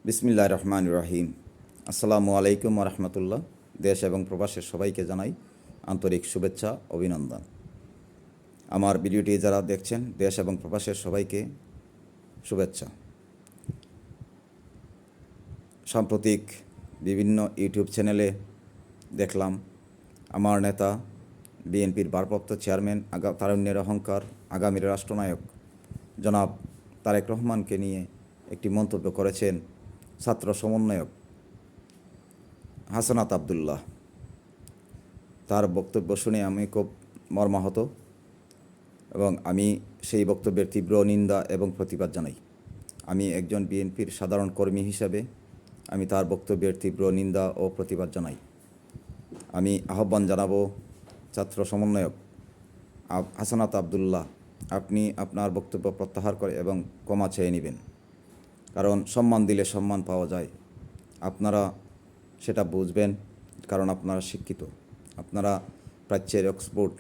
বিসমিল্লাহির রহমানির রহিম। আসসালামু আলাইকুম রহমতুল্লাহ। দেশ এবং প্রবাসের সবাইকে জানাই আন্তরিক শুভেচ্ছা, অভিনন্দন। আমার ভিডিওটি যারা দেখছেন, দেশ এবং প্রবাসের সবাইকে শুভেচ্ছা। সাম্প্রতিক বিভিন্ন ইউটিউব চ্যানেলে দেখলাম আমার নেতা, বিএনপির ভারপ্রাপ্ত চেয়ারম্যান, তারুণ্যের অহংকার, আগামীর রাষ্ট্রনায়ক জনাব তারেক রহমানকে নিয়ে একটি মন্তব্য করেছেন ছাত্র সমন্বয়ক হাসনাত আবদুল্লাহ। তার বক্তব্য শুনে আমি খুব মর্মাহত এবং আমি সেই বক্তব্যের তীব্র নিন্দা এবং প্রতিবাদ জানাই। আমি একজন বিএনপির সাধারণ কর্মী হিসাবে আমি তার বক্তব্যের তীব্র নিন্দা ও প্রতিবাদ জানাই। আমি আহ্বান জানাবো ছাত্র সমন্বয়ক হাসনাত আবদুল্লাহ, আপনি আপনার বক্তব্য প্রত্যাহার করে এবং ক্ষমা চেয়ে নেবেন। কারণ সম্মান দিলে সম্মান পাওয়া যায়। আপনারা সেটা বুঝবেন, কারণ আপনারা শিক্ষিত, আপনারা প্রাচ্যের অক্সফোর্ড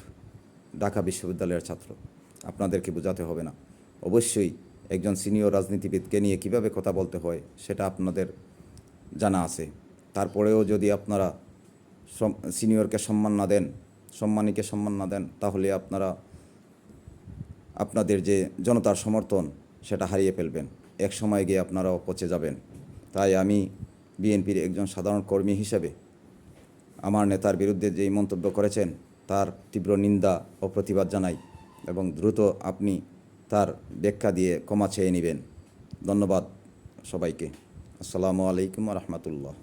ঢাকা বিশ্ববিদ্যালয়ের ছাত্র, আপনাদেরকে বোঝাতে হবে না। অবশ্যই একজন সিনিয়র রাজনীতিবিদকে নিয়ে কিভাবে কথা বলতে হয় সেটা আপনাদের জানা আছে। তারপরেও যদি আপনারা সিনিয়রকে সম্মান না দেন, সম্মানীকে সম্মান না দেন, তাহলে আপনারা আপনাদের যে জনতার সমর্থন সেটা হারিয়ে ফেলবেন। এক সময় গিয়ে আপনারাও পচে যাবেন। তাই আমি বিএনপির একজন সাধারণ কর্মী হিসেবে আমার নেতার বিরুদ্ধে যেই মন্তব্য করেছেন তার তীব্র নিন্দা ও প্রতিবাদ জানাই এবং দ্রুত আপনি তার ব্যাখ্যা দিয়ে ক্ষমা চেয়ে নেবেন। ধন্যবাদ সবাইকে। আসসালামু আলাইকুম রহমতুল্লাহ।